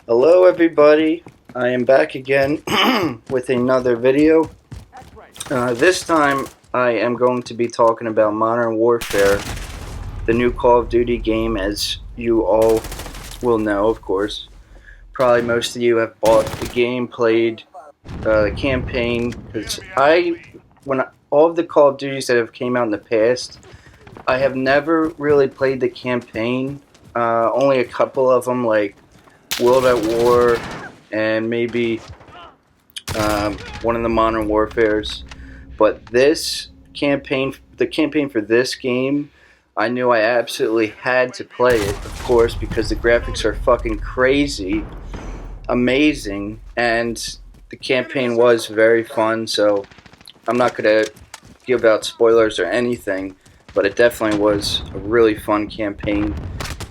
Hello everybody, I am back again with another video. This time I am going to be talking about Modern Warfare, the new Call of Duty game, as you all will know, of course. Probably most of you have bought the game, played the campaign, because all of the Call of Duties that have came out in the past, I have never really played the campaign. Only a couple of them, like World at War and maybe one of the Modern Warfares. But this campaign, the campaign for this game, I knew I absolutely had to play it, of course, because the graphics are fucking crazy, amazing, and the campaign was very fun. So I'm not gonna give out spoilers or anything, but it definitely was a really fun campaign,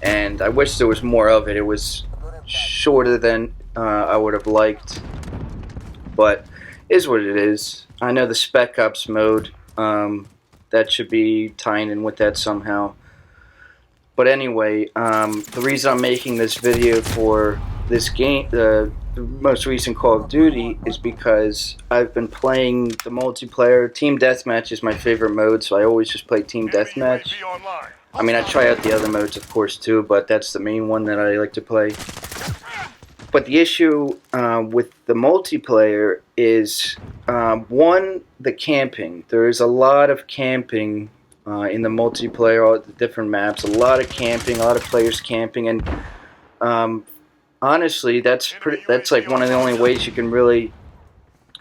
and I wish there was more of it. It was shorter than I would have liked, but is what it is. I know the Spec Ops mode, that should be tying in with that somehow. But anyway, the reason I'm making this video for this game, the most recent Call of Duty, is because I've been playing the multiplayer. Team Deathmatch is my favorite mode, so I always just play Team Deathmatch. I mean, I try out the other modes, of course, too, but that's the main one that I like to play. But the issue with the multiplayer is, one, the camping. There is a lot of camping in the multiplayer, all the different maps. A lot of camping, a lot of players camping, and honestly, that's like one of the only ways you can really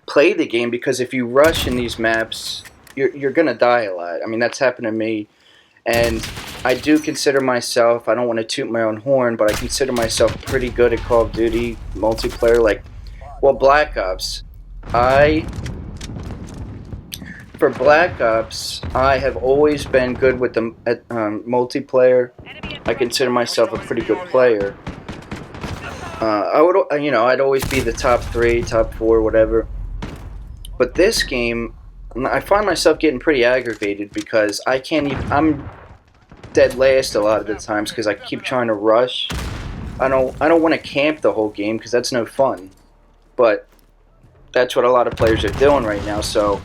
play the game, because if you rush in these maps, you're gonna die a lot. I mean, that's happened to me. And I do consider myself, I don't want to toot my own horn, but I consider myself pretty good at Call of Duty multiplayer. Like, well, Black Ops. For Black Ops, I have always been good with the multiplayer. I consider myself a pretty good player. I'd always be the top 3, top 4, whatever. But this game, I find myself getting pretty aggravated because I can't even, I'm dead last a lot of the times because I keep trying to rush. I don't want to camp the whole game because that's no fun. But that's what a lot of players are doing right now. So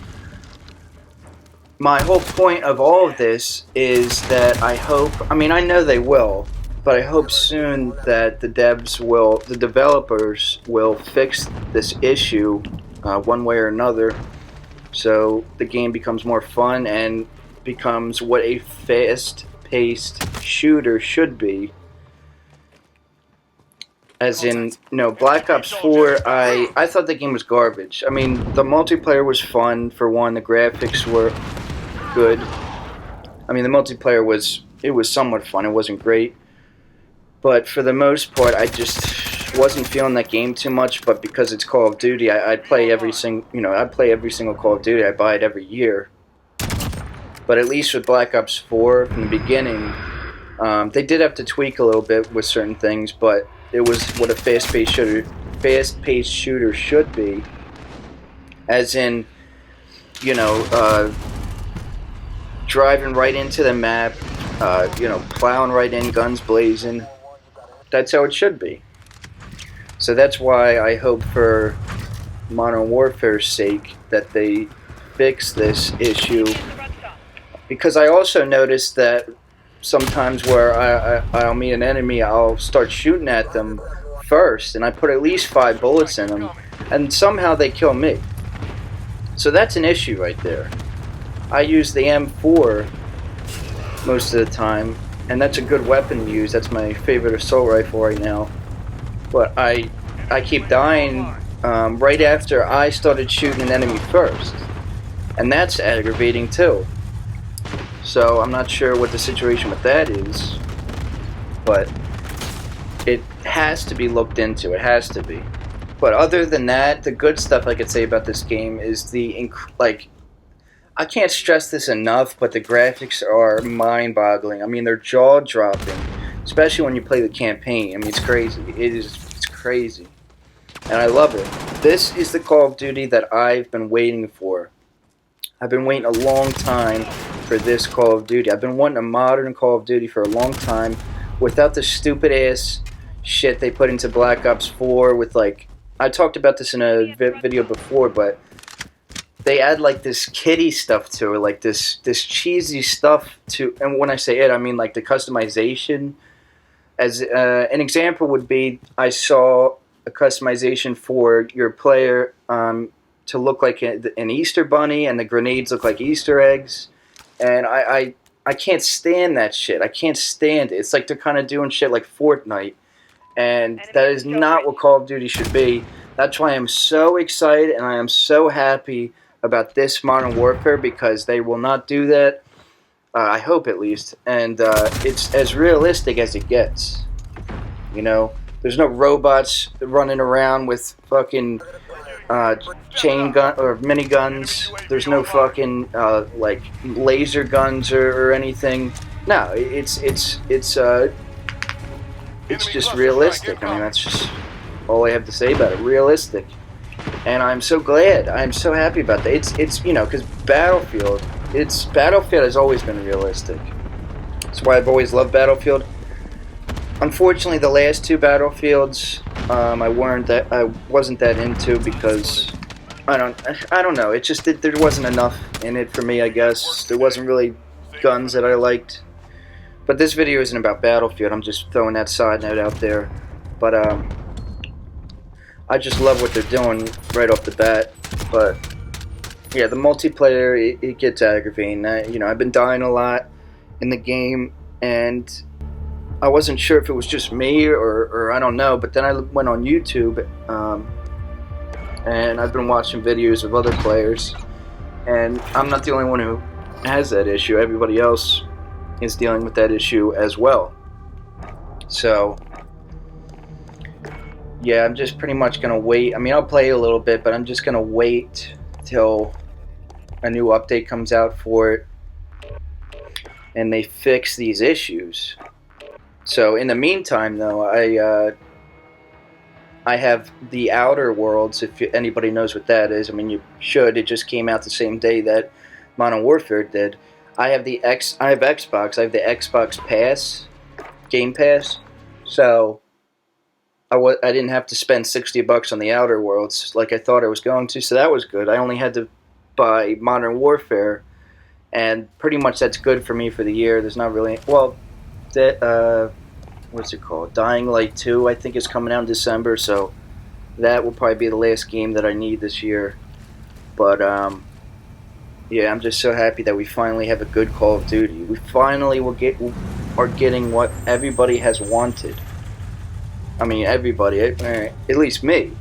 my whole point of all of this is that I know they will, but I hope soon that the developers will fix this issue one way or another, so the game becomes more fun and becomes what a fast-paced shooter should be. As in, Black Ops 4, I thought the game was garbage. I mean, the multiplayer was fun, for one. The graphics were good. I mean, the multiplayer was somewhat fun. It wasn't great. But for the most part, I just wasn't feeling that game too much. But because it's Call of Duty, I'd play every single Call of Duty. I buy it every year. But at least with Black Ops 4 from the beginning, they did have to tweak a little bit with certain things, but it was what a fast-paced shooter should be. As in, driving right into the map, plowing right in, guns blazing. That's how it should be. So that's why I hope, for Modern Warfare's sake, that they fix this issue. Because I also noticed that sometimes where I'll meet an enemy, I'll start shooting at them first, and I put at least 5 bullets in them, and somehow they kill me. So that's an issue right there. I use the M4 most of the time, and that's a good weapon to use. That's my favorite assault rifle right now. But I keep dying right after I started shooting an enemy first, and that's aggravating too. So I'm not sure what the situation with that is, but it has to be looked into. It has to be. But other than that, the good stuff I could say about this game is I can't stress this enough, but the graphics are mind-boggling. I mean, they're jaw-dropping, especially when you play the campaign. I mean, it's crazy. It's crazy, and I love it. This is the Call of Duty that I've been waiting for. I've been waiting a long time for this Call of Duty. I've been wanting a modern Call of Duty for a long time, without the stupid ass, shit they put into Black Ops 4 with, like, I talked about this in a video before, but they add like this kiddie stuff to it, like this cheesy stuff to, and when I say it, I mean like the customization. As an example would be, I saw a customization for your player to look like an Easter bunny, and the grenades look like Easter eggs, and I can't stand that shit. I can't stand it. It's like they're kind of doing shit like Fortnite, and that is not what Call of Duty should be. That's why I'm so excited and I am so happy about this Modern Warfare, because they will not do that. I hope, at least. And it's as realistic as it gets. You know, there's no robots running around with fucking chain gun or miniguns. There's no fucking like laser guns or anything. No, it's just realistic. I mean, that's just all I have to say about it. Realistic. And I'm so glad. I'm so happy about that. It's you know, because Battlefield has always been realistic. That's why I've always loved Battlefield. Unfortunately, the last two Battlefields, I wasn't that into, because I don't know. It just there wasn't enough in it for me. I guess there wasn't really guns that I liked. But this video isn't about Battlefield. I'm just throwing that side note out there. But I just love what they're doing right off the bat. But yeah, the multiplayer, it gets aggravating. You know, I've been dying a lot in the game, and I wasn't sure if it was just me or I don't know. But then I went on YouTube, and I've been watching videos of other players, and I'm not the only one who has that issue. Everybody else is dealing with that issue as well. So yeah, I'm just pretty much gonna wait. I mean, I'll play a little bit, but I'm just gonna wait till a new update comes out for it and they fix these issues. So in the meantime, though, I have the Outer Worlds, if anybody knows what that is. I mean, you should. It just came out the same day that Modern Warfare did. I have Xbox. I have the Xbox Pass, Game Pass. So I didn't have to spend $60 on the Outer Worlds like I thought I was going to. So that was good. I only had to buy Modern Warfare, and pretty much that's good for me for the year. There's not really, well, that what's it called? Dying Light 2, I think, is coming out in December. So that will probably be the last game that I need this year. But yeah, I'm just so happy that we finally have a good Call of Duty. We finally are getting what everybody has wanted. I mean, everybody, at least me.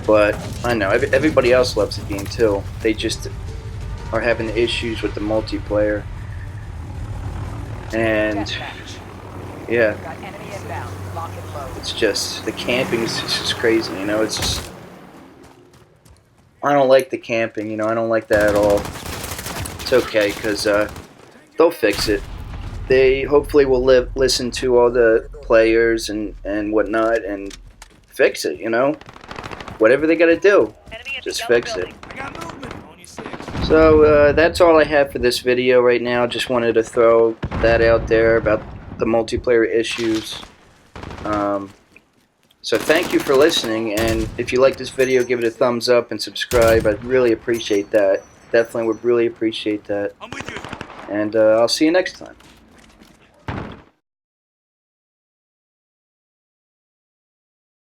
But I know everybody else loves the game too. They just are having issues with the multiplayer. And yeah, it's just, the camping is just crazy. You know, it's just, I don't like the camping, you know, I don't like that at all. It's okay, because they'll fix it. They hopefully will listen to all the players and whatnot and fix it, you know? Whatever they gotta do, just fix it. So that's all I have for this video right now. Just wanted to throw that out there about the multiplayer issues. So thank you for listening, and if you like this video, give it a thumbs up and subscribe. I'd really appreciate that. Definitely would really appreciate that. And I'll see you next time.